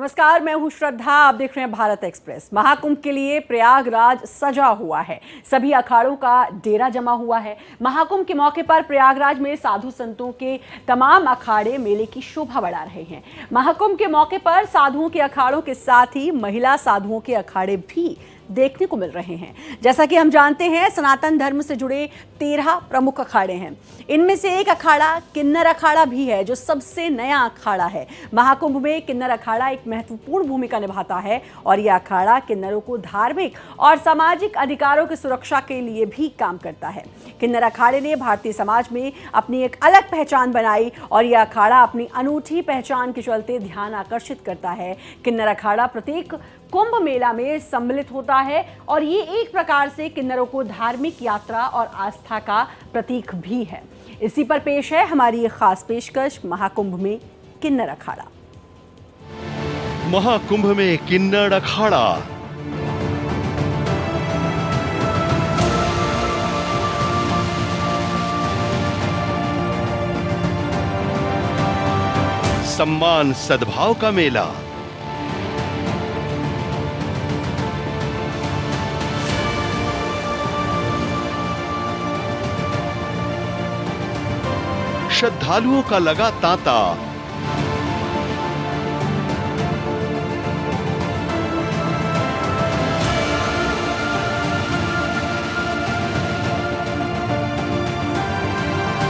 नमस्कार, मैं हूं श्रद्धा। आप देख रहे हैं भारत एक्सप्रेस। महाकुंभ के लिए प्रयागराज सजा हुआ है। सभी अखाड़ों का डेरा जमा हुआ है। महाकुंभ के मौके पर प्रयागराज में साधु संतों के तमाम अखाड़े मेले की शोभा बढ़ा रहे हैं। महाकुंभ के मौके पर साधुओं के अखाड़ों के साथ ही महिला साधुओं के अखाड़े भी देखने को मिल रहे हैं। जैसा कि हम जानते हैं, सनातन धर्म से जुड़े 13 प्रमुख अखाड़े हैं। इनमें से एक अखाड़ा किन्नर अखाड़ा भी है, जो सबसे नया अखाड़ा है। महाकुंभ में किन्नर अखाड़ा एक महत्वपूर्ण भूमिका निभाता है और यह अखाड़ा किन्नरों को धार्मिक और सामाजिक अधिकारों की सुरक्षा के लिए भी काम करता है। किन्नर अखाड़े ने भारतीय समाज में अपनी एक अलग पहचान बनाई और यह अखाड़ा अपनी अनूठी पहचान के चलते ध्यान आकर्षित करता है। किन्नर अखाड़ा प्रत्येक कुंभ मेला में सम्मिलित होता है और ये एक प्रकार से किन्नरों को धार्मिक यात्रा और आस्था का प्रतीक भी है। इसी पर पेश है हमारी ये खास पेशकश, महाकुंभ में किन्नर अखाड़ा। महाकुंभ में किन्नर अखाड़ा। सम्मान सद्भाव का मेला। श्रद्धालुओं का लगा तांता।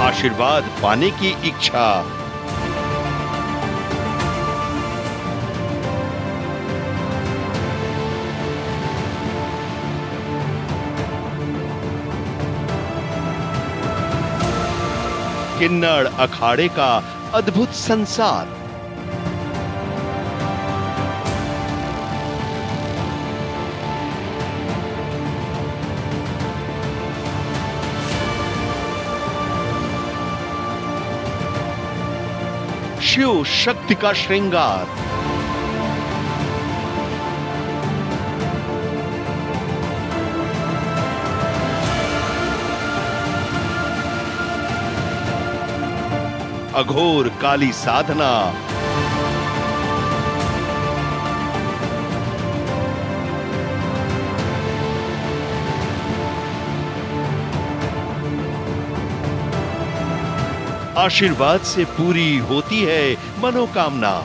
आशीर्वाद पाने की इच्छा। किन्नर अखाड़े का अद्भुत संसार। शिव शक्ति का श्रृंगार। अघोर काली साधना। आशीर्वाद से पूरी होती है मनोकामना।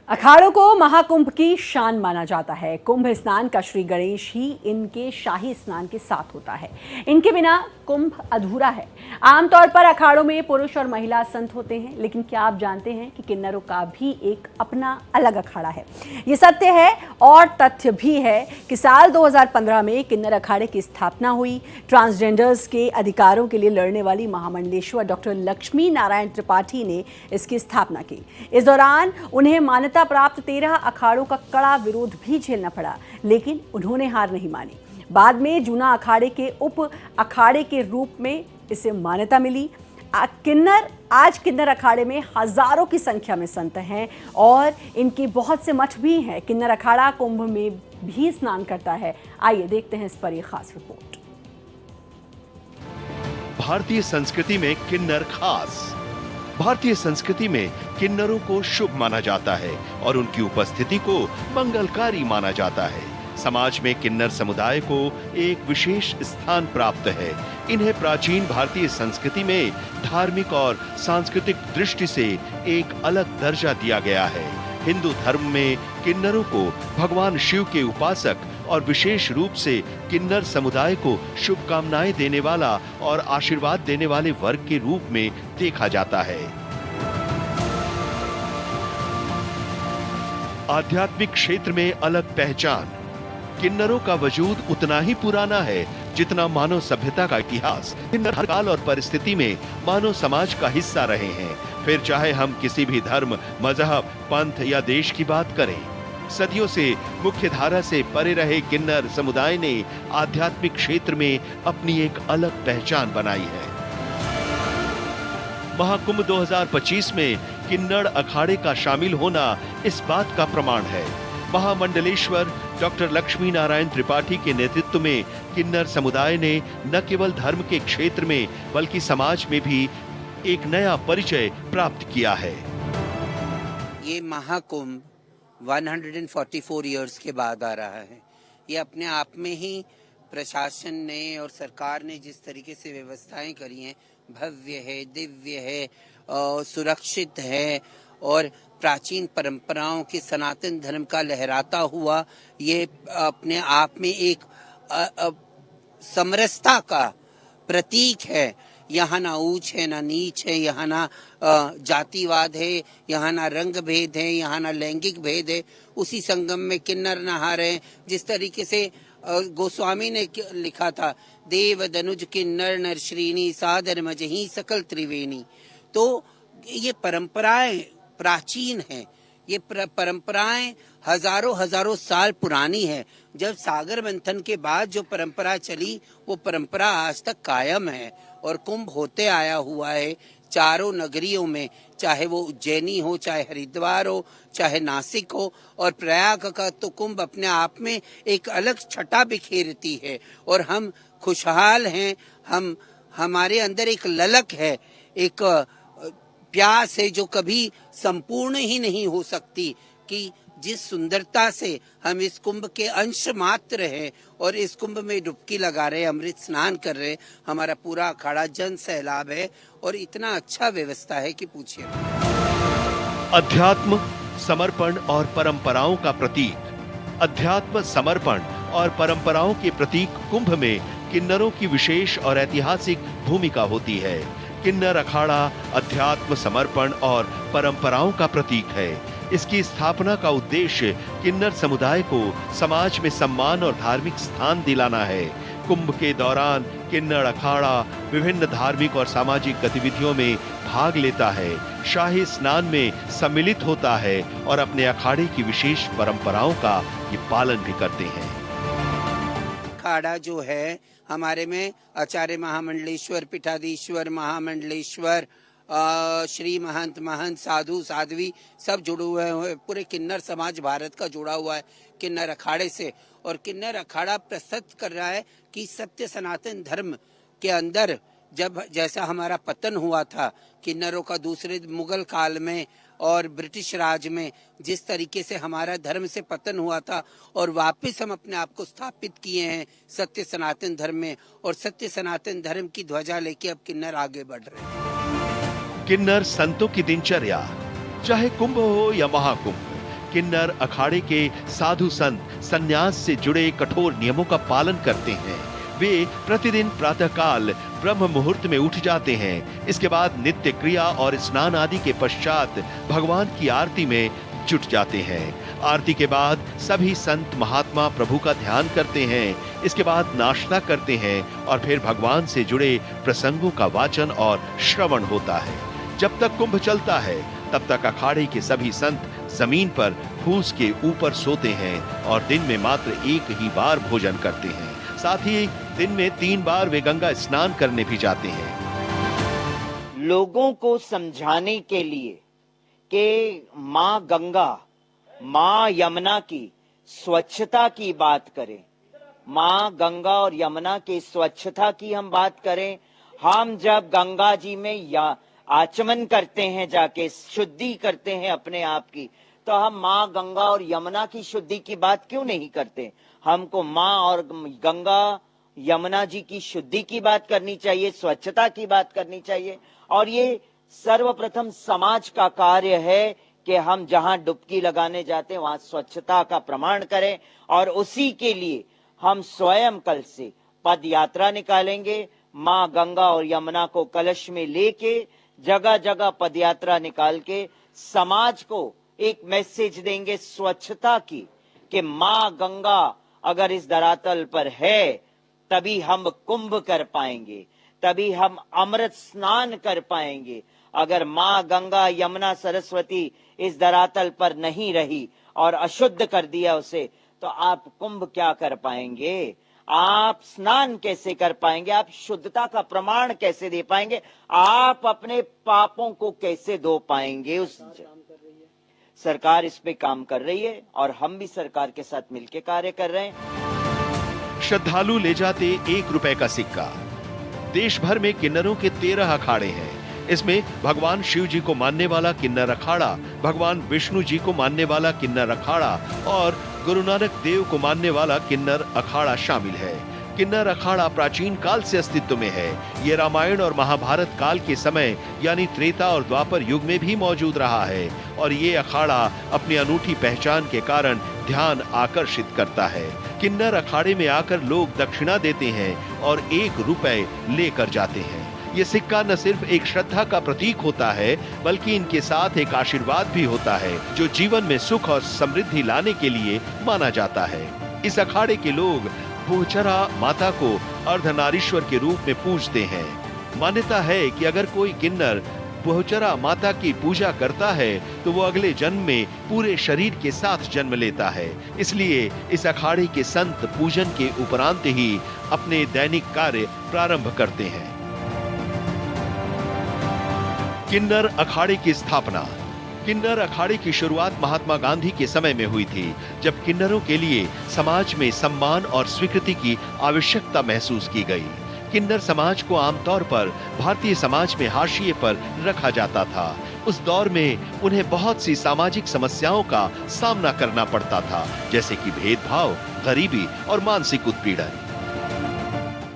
अखाड़ों को महाकुंभ की शान माना जाता है। कुंभ स्नान का श्री गणेश ही इनके शाही स्नान के साथ होता है। इनके बिना कुंभ अधूरा है। आमतौर पर अखाड़ों में पुरुष और महिला संत होते हैं, लेकिन क्या आप जानते हैं कि किन्नरों का भी एक अपना अलग अखाड़ा है। ये सत्य है और तथ्य भी है कि साल 2015 में किन्नर अखाड़े की स्थापना हुई। ट्रांसजेंडर्स के अधिकारों के लिए लड़ने वाली महामंडलेश्वर डॉक्टर लक्ष्मी नारायण त्रिपाठी ने इसकी स्थापना की। इस दौरान उन्हें मान्यता प्राप्त 13 अखाड़ों का कड़ा विरोध भी झेलना पड़ा, लेकिन उन्होंने हार नहीं मानी। बाद में जूना अखाड़े के उप अखाड़े के रूप में इसे मान्यता मिली। आज किन्नर अखाड़े में हजारों की संख्या में संत हैं और इनके बहुत से मठ भी हैं। किन्नर अखाड़ा कुंभ में भी स्नान करता है। आइए देखते हैं इस पर यह खास रिपोर्ट। भारतीय संस्कृति में किन्नर खास। भारतीय संस्कृति में किन्नरों को शुभ माना जाता है और उनकी उपस्थिति को मंगलकारी माना जाता है। समाज में किन्नर समुदाय को एक विशेष स्थान प्राप्त है। इन्हें प्राचीन भारतीय संस्कृति में धार्मिक और सांस्कृतिक दृष्टि से एक अलग दर्जा दिया गया है। हिंदू धर्म में किन्नरों को भगवान शिव के उपासक और विशेष रूप से किन्नर समुदाय को शुभकामनाएं देने वाला और आशीर्वाद देने वाले वर्ग के रूप में देखा जाता है। आध्यात्मिक क्षेत्र में अलग पहचान। किन्नरों का वजूद उतना ही पुराना है जितना मानव सभ्यता का इतिहास। किन्नर हर काल और परिस्थिति में मानव समाज का हिस्सा रहे हैं, फिर चाहे हम किसी भी धर्म, मजहब, पंथ या देश की बात करें। सदियों से मुख्य धारा से परे रहे किन्नर समुदाय ने आध्यात्मिक क्षेत्र में अपनी एक अलग पहचान बनाई है। महाकुंभ 2025 में किन्नर अखाड़े का शामिल होना इस बात का प्रमाण है। महामंडलेश्वर डॉक्टर लक्ष्मी नारायण त्रिपाठी के नेतृत्व में किन्नर समुदाय ने न केवल धर्म के क्षेत्र में बल्कि समाज में भी एक नया परिचय प्राप्त किया है। ये महाकुंभ 144 इयर्स के बाद आ रहा है। ये अपने आप में ही प्रशासन ने और सरकार ने जिस तरीके से व्यवस्थाएं करी हैं, भव्य है, दिव्य है, सुरक्षित है और प्राचीन परंपराओं के सनातन धर्म का लहराता हुआ ये अपने आप में एक समरसता का प्रतीक है। यहाँ ना ऊंच है, ना नीच है, यहाँ ना जातिवाद है, यहाँ ना रंग भेद है, यहाँ ना लैंगिक भेद है। उसी संगम में किन्नर नहा रहे हैं। जिस तरीके से गोस्वामी ने लिखा था, देव दनुज किन्नर नर श्रीनी सादर मजही सकल त्रिवेणी। तो ये परंपराएं प्राचीन हैं, ये परंपराएं हजारों हजारों साल पुरानी है। जब सागर मंथन के बाद जो परंपरा चली वो परंपरा आज तक कायम है और कुंभ होते आया हुआ है चारों नगरियों में, चाहे वो उज्जैनी हो, चाहे हरिद्वार हो, चाहे नासिक हो। और प्रयाग का तो कुंभ अपने आप में एक अलग छटा बिखेरती है और हम खुशहाल हैं। हमारे अंदर एक ललक है, एक प्यास है जो कभी संपूर्ण ही नहीं हो सकती, कि जिस सुंदरता से हम इस कुंभ के अंश मात्र हैं और इस कुंभ में डुबकी लगा रहे, अमृत स्नान कर रहे। हमारा पूरा अखाड़ा जन सैलाब है और इतना अच्छा व्यवस्था है कि पूछिए। अध्यात्म, समर्पण और परंपराओं का प्रतीक। अध्यात्म, समर्पण और परंपराओं के प्रतीक कुंभ में किन्नरों की विशेष और ऐतिहासिक भूमिका होती है। किन्नर अखाड़ा अध्यात्म, समर्पण और परंपराओं का प्रतीक है। इसकी स्थापना का उद्देश्य किन्नर समुदाय को समाज में सम्मान और धार्मिक स्थान दिलाना है। कुंभ के दौरान किन्नर अखाड़ा विभिन्न धार्मिक और सामाजिक गतिविधियों में भाग लेता है, शाही स्नान में सम्मिलित होता है और अपने अखाड़े की विशेष परंपराओं का ये पालन भी करते हैं। अखाड़ा जो है हमारे में आचार्य महामंडलेश्वर, पीठाधीश्वर, महामंडलेश्वर, श्री महंत, महंत, साधु, साध्वी सब जुड़े हुए हैं। पूरे किन्नर समाज भारत का जुड़ा हुआ है किन्नर अखाड़े से। और किन्नर अखाड़ा प्रस्तुत कर रहा है कि सत्य सनातन धर्म के अंदर जब जैसा हमारा पतन हुआ था किन्नरों का दूसरे मुगल काल में और ब्रिटिश राज में, जिस तरीके से हमारा धर्म से पतन हुआ था और वापस हम अपने आप को स्थापित किए हैं सत्य सनातन धर्म में, और सत्य सनातन धर्म की ध्वजा लेके अब किन्नर आगे बढ़ रहे हैं। किन्नर संतों की दिनचर्या, चाहे कुंभ हो या महाकुंभ, किन्नर अखाड़े के साधु संत संन्यास से जुड़े कठोर नियमों का पालन करते हैं। वे प्रतिदिन प्रातःकाल ब्रह्म मुहूर्त में उठ जाते हैं। इसके बाद नित्य क्रिया और स्नान आदि के पश्चात भगवान की आरती में जुट जाते हैं। आरती के बाद सभी संत महात्मा प्रभु का ध्यान करते हैं। इसके बाद नाश्ता करते हैं और फिर भगवान से जुड़े प्रसंगों का वाचन और श्रवण होता है। जब तक कुंभ चलता है तब तक अखाड़े के सभी संत जमीन पर फूस के ऊपर सोते हैं और दिन में मात्र एक ही बार भोजन करते हैं। साथ ही दिन में 3 बार वे गंगा स्नान करने भी जाते हैं। लोगों को समझाने के लिए कि माँ गंगा, माँ यमुना की स्वच्छता की बात करें, माँ गंगा और यमुना की स्वच्छता की हम बात करें। हम जब गंगा जी में या आचमन करते हैं, जाके शुद्धि करते हैं अपने आप की, तो हम माँ गंगा और यमुना की शुद्धि की बात क्यों नहीं करते? हमको माँ और गंगा यमुना जी की शुद्धि की बात करनी चाहिए, स्वच्छता की बात करनी चाहिए। और ये सर्वप्रथम समाज का कार्य है कि हम जहां डुबकी लगाने जाते हैं वहां स्वच्छता का प्रमाण करें। और उसी के लिए हम स्वयं कल से पद यात्रा निकालेंगे। माँ गंगा और यमुना को कलश में लेके जगह जगह पद यात्रा निकाल के समाज को एक मैसेज देंगे स्वच्छता की, कि माँ गंगा अगर इस धरातल पर है तभी हम कुंभ कर पाएंगे, तभी हम अमृत स्नान कर पाएंगे। अगर माँ गंगा यमुना सरस्वती इस धरातल पर नहीं रही और अशुद्ध कर दिया उसे, तो आप कुंभ क्या कर पाएंगे? आप स्नान कैसे कर पाएंगे? आप शुद्धता का प्रमाण कैसे दे पाएंगे? आप अपने पापों को कैसे धो पाएंगे? सरकार इस पे काम कर रही है और हम भी सरकार के साथ मिलकर कार्य कर रहे हैं। श्रद्धालु ले जाते 1 रुपए का सिक्का। देश भर में किन्नरों के 13 अखाड़े हैं। इसमें भगवान शिव जी को मानने वाला किन्नर अखाड़ा, भगवान विष्णु जी को मानने वाला किन्नर अखाड़ा और गुरु नानक देव को मानने वाला किन्नर अखाड़ा शामिल है। किन्नर अखाड़ा प्राचीन काल से अस्तित्व में है। ये रामायण और महाभारत काल के समय यानी त्रेता और द्वापर युग में भी मौजूद रहा है और ये अखाड़ा अपनी अनूठी पहचान के कारण ध्यान आकर्षित करता है। किन्नर अखाड़े में आकर लोग दक्षिणा देते हैं और 1 रुपए लेकर जाते हैं। ये सिक्का न सिर्फ एक श्रद्धा का प्रतीक होता है बल्कि इनके साथ एक आशीर्वाद भी होता है जो जीवन में सुख और समृद्धि लाने के लिए माना जाता है। इस अखाड़े के लोग बहुचरा माता को अर्धनारीश्वर के रूप में पूजते हैं। मान्यता है कि अगर कोई किन्नर बहुचरा माता की पूजा करता है तो वो अगले जन्म में पूरे शरीर के साथ जन्म लेता है। इसलिए इस अखाड़े के संत पूजन के उपरांत ही अपने दैनिक कार्य प्रारंभ करते हैं। किन्नर अखाड़े की स्थापना। किन्नर अखाड़े की शुरुआत महात्मा गांधी के समय में हुई थी, जब किन्नरों के लिए समाज में सम्मान और स्वीकृति की आवश्यकता महसूस की गई। किन्नर समाज को आमतौर पर भारतीय समाज में हाशिए पर रखा जाता था। उस दौर में उन्हें बहुत सी सामाजिक समस्याओं का सामना करना पड़ता था, जैसे कि भेदभाव, गरीबी और मानसिक उत्पीड़न।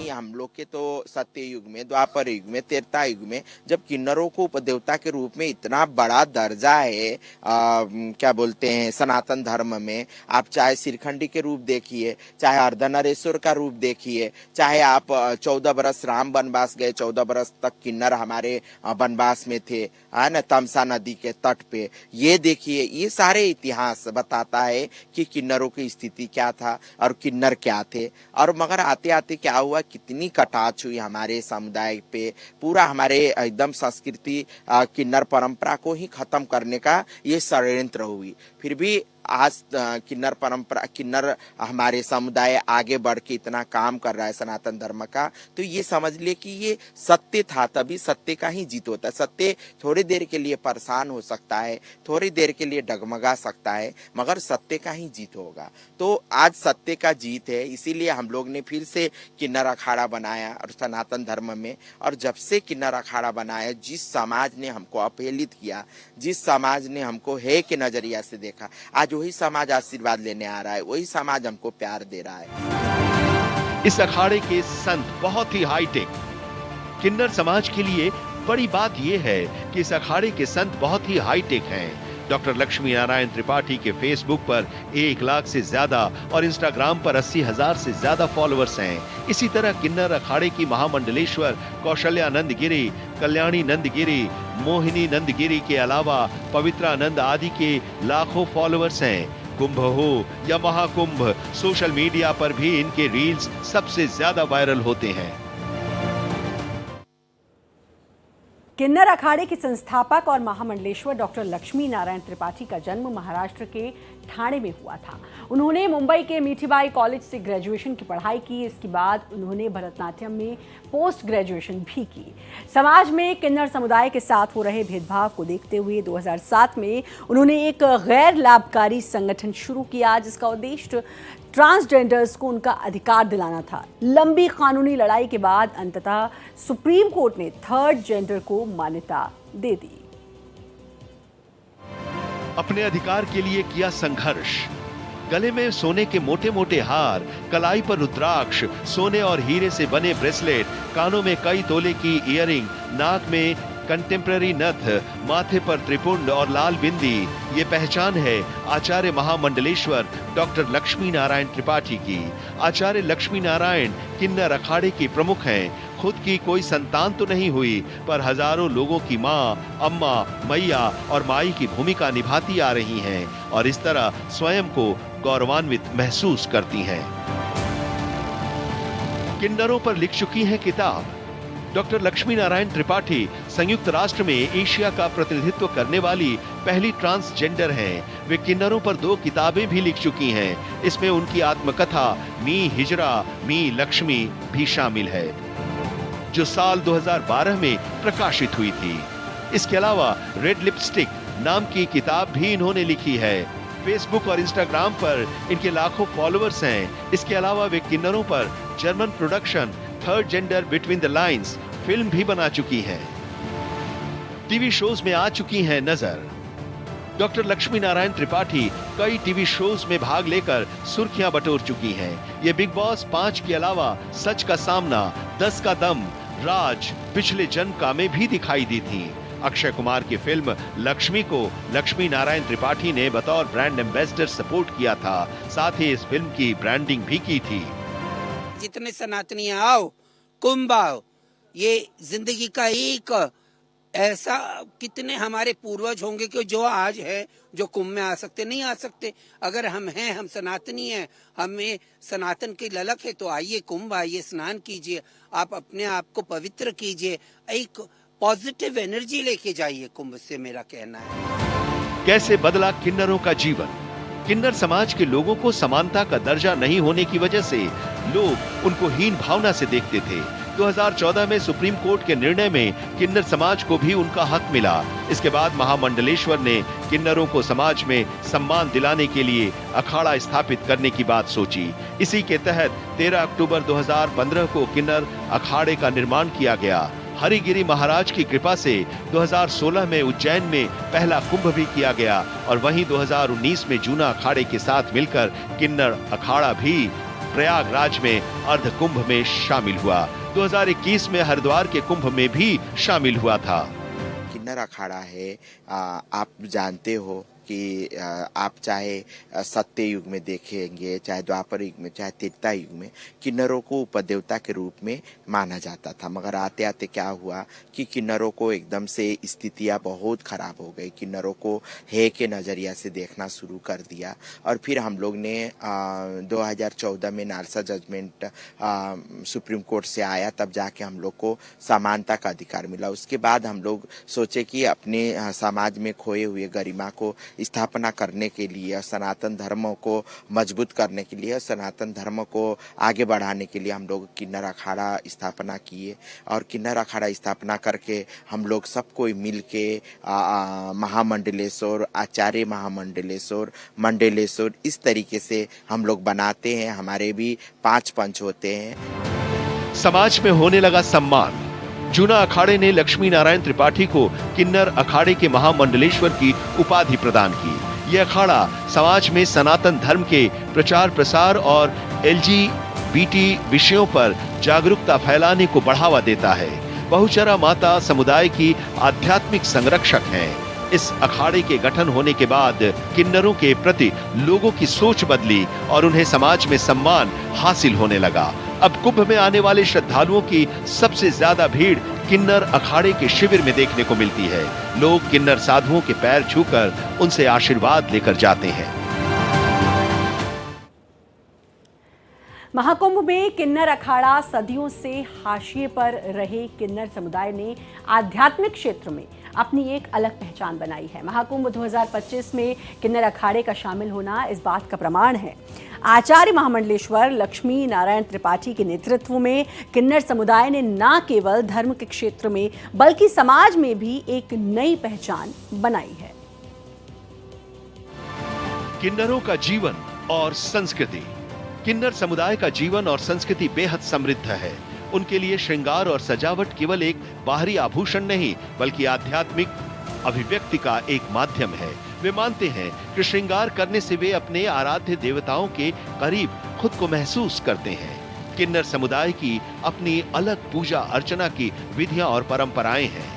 हम लोग के तो सत्य युग में, द्वापर युग में, त्रेता युग में जब किन्नरों को उपदेवता के रूप में इतना बड़ा दर्जा है, क्या बोलते हैं, सनातन धर्म में आप चाहे सिरखंडी के रूप देखिए, चाहे अर्धनरेश्वर का रूप देखिए, चाहे आप 14 बरस राम वनवास गए, 14 बरस तक किन्नर हमारे वनवास में थे, है ना, तमसा नदी के तट पे, ये देखिए, ये सारे इतिहास बताता है कि किन्नरों की स्थिति क्या था और किन्नर क्या थे। और मगर आते आते क्या हुआ, कितनी कटाक्ष हुई हमारे समुदाय पे, पूरा हमारे एकदम संस्कृति किन्नर परंपरा को ही खत्म करने का ये षड्यंत्र हुई। फिर भी आज किन्नर परंपरा, किन्नर हमारे समुदाय आगे बढ़ के इतना काम कर रहा है सनातन धर्म का, तो ये समझ ले कि ये सत्य था, तभी सत्य का ही जीत होता है। सत्य थोड़ी देर के लिए परेशान हो सकता है, थोड़ी देर के लिए डगमगा सकता है, मगर सत्य का ही जीत होगा। तो आज सत्य का जीत है, इसीलिए हम लोग ने फिर से किन्नर अखाड़ा बनाया और सनातन धर्म में। और जब से किन्नर अखाड़ा बनाया, जिस समाज ने हमको अपहेलित किया, जिस समाज ने हमको है के नजरिया से देखा, आज वही समाज आशीर्वाद लेने आ रहा है, वही समाज हमको प्यार दे रहा है। इस अखाड़े के संत बहुत ही हाईटेक। किन्नर समाज के लिए बड़ी बात यह है कि इस अखाड़े के संत बहुत ही हाईटेक हैं। डॉक्टर लक्ष्मी नारायण त्रिपाठी के फेसबुक पर 1 लाख से ज्यादा और इंस्टाग्राम पर 80,000 से ज्यादा फॉलोअर्स हैं। इसी तरह किन्नर अखाड़े की महामंडलेश्वर कौशल्या नंदगिरी, कल्याणी नंदगिरी, मोहिनी नंदगिरी के अलावा पवित्रानंद आदि के लाखों फॉलोअर्स हैं। कुंभ हो या महाकुंभ, सोशल मीडिया पर भी इनके रील्स सबसे ज्यादा वायरल होते हैं। किन्नर अखाड़े के संस्थापक और महामंडलेश्वर डॉक्टर लक्ष्मी नारायण त्रिपाठी का जन्म महाराष्ट्र के ठाणे में हुआ था। उन्होंने मुंबई के मीठीबाई कॉलेज से ग्रेजुएशन की पढ़ाई की। इसके बाद उन्होंने भरतनाट्यम में पोस्ट ग्रेजुएशन भी की। समाज में किन्नर समुदाय के साथ हो रहे भेदभाव को देखते हुए 2007 में उन्होंने एक गैर लाभकारी संगठन शुरू किया, जिसका उद्देश्य ट्रांसजेंडर्स को उनका अधिकार दिलाना था। लंबी कानूनी लड़ाई के बाद अंततः सुप्रीम कोर्ट ने 3rd जेंडर को मान्यता दे दी। अपने अधिकार के लिए किया संघर्ष। गले में सोने के मोटे मोटे हार, कलाई पर रुद्राक्ष, सोने और हीरे से बने ब्रेसलेट, कानों में कई तोले की इयररिंग, नाक में कंटेम्पररी नथ, माथे पर त्रिपुंड और लाल बिंदी, ये पहचान है आचार्य महामंडलेश्वर डॉक्टर लक्ष्मी नारायण त्रिपाठी की। आचार्य लक्ष्मी नारायण किन्नर अखाड़े की प्रमुख हैं। खुद की कोई संतान तो नहीं हुई, पर हजारों लोगों की माँ, अम्मा, मैया और माई की भूमिका निभाती आ रही हैं और इस तरह स्वयं को गौरवान्वित महसूस करती हैं। किन्नरों पर लिख चुकी हैं किताब। डॉक्टर लक्ष्मी नारायण त्रिपाठी संयुक्त राष्ट्र में एशिया का प्रतिनिधित्व करने वाली पहली ट्रांसजेंडर हैं। वे किन्नरों पर 2 किताबें भी लिख चुकी हैं। इसमें उनकी आत्मकथा मी हिजरा मी लक्ष्मी भी शामिल है, जो साल 2012 में प्रकाशित हुई थी। इसके अलावा रेड लिपस्टिक, नाम की किताब भी इन्होंने लिखी है। फेसबुक और इंस्टाग्राम पर इनके लाखों फॉलोअर्स हैं। इसके अलावा वे किन्नरों पर German production third gender between the lines film भी बना चुकी हैं। टीवी शोज में आ चुकी हैं नजर। डॉक्टर लक्ष्मी नारायण त्रिपाठी कई टीवी शोज में भाग लेकर सुर्खियां बटोर चुकी हैं। ये बिग बॉस 5 के अलावा सच का सामना, 10 का दम, राज, पिछले जन्म का में भी दिखाई दी थी। अक्षय कुमार की फिल्म लक्ष्मी को लक्ष्मी नारायण त्रिपाठी ने बतौर ब्रांड एम्बेसडर सपोर्ट किया था। साथ ही इस फिल्म की ब्रांडिंग भी की थी। जितने सनातनी आओ, कुंभ आओ, ये जिंदगी का एक ऐसा, कितने हमारे पूर्वज होंगे कि जो आज है, जो कुंभ में आ सकते, नहीं आ सकते। अगर हम हैं, हम सनातनी हैं, हमें सनातन की ललक है, तो आइए कुंभ, आइए स्नान कीजिए, आप अपने आप को पवित्र कीजिए, एक पॉजिटिव एनर्जी लेके जाइए कुंभ से, मेरा कहना है। कैसे बदला किन्नरों का जीवन। किन्नर समाज के लोगों को समानता का दर्जा नहीं होने की वजह से लोग उनको हीन भावना से देखते थे। 2014 में सुप्रीम कोर्ट के निर्णय में किन्नर समाज को भी उनका हक मिला। इसके बाद महामंडलेश्वर ने किन्नरों को समाज में सम्मान दिलाने के लिए अखाड़ा स्थापित करने की बात सोची। इसी के तहत 13 अक्टूबर 2015 को किन्नर अखाड़े का निर्माण किया गया। हरिगिरी महाराज की कृपा से 2016 में उज्जैन में पहला कुंभ भी किया गया और वहीं 2019 में जूना अखाड़े के साथ मिलकर किन्नर अखाड़ा भी प्रयागराज में अर्ध कुंभ में शामिल हुआ। 2021 में हरिद्वार के कुंभ में भी शामिल हुआ था। किन्नर अखाड़ा है, आप जानते हो कि आप चाहे सत्य युग में देखेंगे, चाहे द्वापर युग में, चाहे त्रेता युग में, किन्नरों को उपदेवता के रूप में माना जाता था। मगर आते आते क्या हुआ कि किन्नरों को एकदम से स्थितियां बहुत खराब हो गई। किन्नरों को है के नजरिया से देखना शुरू कर दिया और फिर हम लोग ने 2014 में नालसा जजमेंट सुप्रीम कोर्ट से आया, तब जाके हम लोग को समानता का अधिकार मिला। उसके बाद हम लोग सोचे कि अपने समाज में खोए हुए गरिमा को स्थापना करने के लिए, सनातन धर्म को मजबूत करने के लिए, सनातन धर्म को आगे बढ़ाने के लिए हम लोग किन्नर अखाड़ा स्थापना किए और किन्नर अखाड़ा स्थापना करके हम लोग सब कोई मिल के महामंडलेश्वर, आचार्य महामंडलेश्वर, मंडलेश्वर, इस तरीके से हम लोग बनाते हैं। हमारे भी 5 पंच होते हैं। समाज में होने लगा सम्मान। जूना अखाड़े ने लक्ष्मी नारायण त्रिपाठी को किन्नर अखाड़े के महामंडलेश्वर की उपाधि प्रदान की। यह अखाड़ा समाज में सनातन धर्म के प्रचार प्रसार और LGBT विषयों पर जागरूकता फैलाने को बढ़ावा देता है। बहुचरा माता समुदाय की आध्यात्मिक संरक्षक हैं। इस अखाड़े के गठन होने के बाद किन्नरों के प्रति लोगों की सोच बदली और उन्हें समाज में सम्मान हासिल होने लगा। अब कुंभ में आने वाले श्रद्धालुओं की सबसे ज्यादा भीड़ किन्नर अखाड़े के शिविर में देखने को मिलती है। लोग किन्नर साधुओं के पैर छूकर उनसे आशीर्वाद लेकर जाते हैं। महाकुंभ में किन्नर अखाड़ा सदियों से हाशिए पर रहे किन्नर समुदाय ने आध्यात्मिक क्षेत्र में अपनी एक अलग पहचान बनाई है। महाकुंभ 2025 में किन्नर अखाड़े का शामिल होना इस बात का प्रमाण है। आचार्य महामंडलेश्वर लक्ष्मी नारायण त्रिपाठी के नेतृत्व में किन्नर समुदाय ने न केवल धर्म के क्षेत्र में बल्कि समाज में भी एक नई पहचान बनाई है। किन्नरों का जीवन और संस्कृति। किन्नर समुदाय का जीवन और संस्कृति बेहद समृद्ध है। उनके लिए श्रृंगार और सजावट केवल एक बाहरी आभूषण नहीं बल्कि आध्यात्मिक अभिव्यक्ति का एक माध्यम है। वे मानते हैं कि श्रृंगार करने से वे अपने आराध्य देवताओं के करीब खुद को महसूस करते हैं। किन्नर समुदाय की अपनी अलग पूजा अर्चना की विधियां और परंपराएं हैं।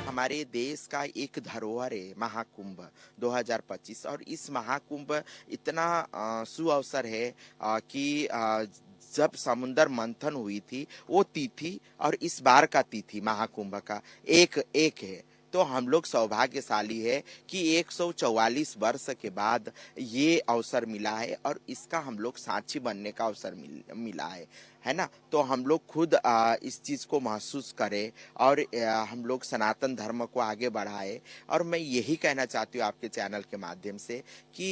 हमारे देश का एक धरोहर है महाकुंभ 2025 और इस महाकुंभ इतना सुअवसर है कि जब समुद्र मंथन हुई थी वो तिथि और इस बार का तिथि महाकुंभ का एक है। तो हम लोग सौभाग्यशाली है कि 144 वर्ष के बाद ये अवसर मिला है और इसका हम लोग साक्षी बनने का अवसर मिला है। है ना। तो हम लोग खुद इस चीज को महसूस करें और हम लोग सनातन धर्म को आगे बढ़ाए। और मैं यही कहना चाहती हूँ आपके चैनल के माध्यम से कि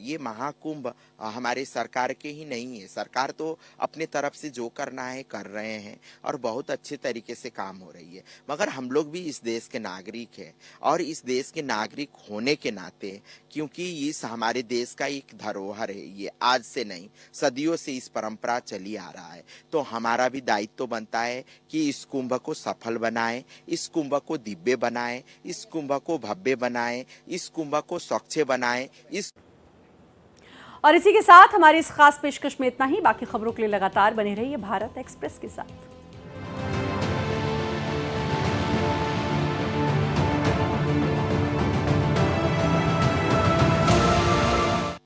ये महाकुंभ हमारी सरकार के ही नहीं है। सरकार तो अपने तरफ से जो करना है कर रहे हैं और बहुत अच्छे तरीके से काम हो रही है, मगर हम लोग भी इस देश के नागरिक हैं और इस देश के नागरिक होने के नाते, क्योंकि इस हमारे देश का एक धरोहर है, ये आज से नहीं सदियों से इस परंपरा चली आ रहा है, तो हमारा भी दायित्व बनता है कि इस कुंभ को सफल बनाएं, इस कुंभ को दिव्य बनाएं, इस कुंभ को भव्य बनाएं, इस कुंभ को स्वच्छ बनाएं। इस और इसी के साथ हमारी इस खास पेशकश में इतना ही। बाकी खबरों के लिए लगातार बने रहिए भारत एक्सप्रेस के साथ।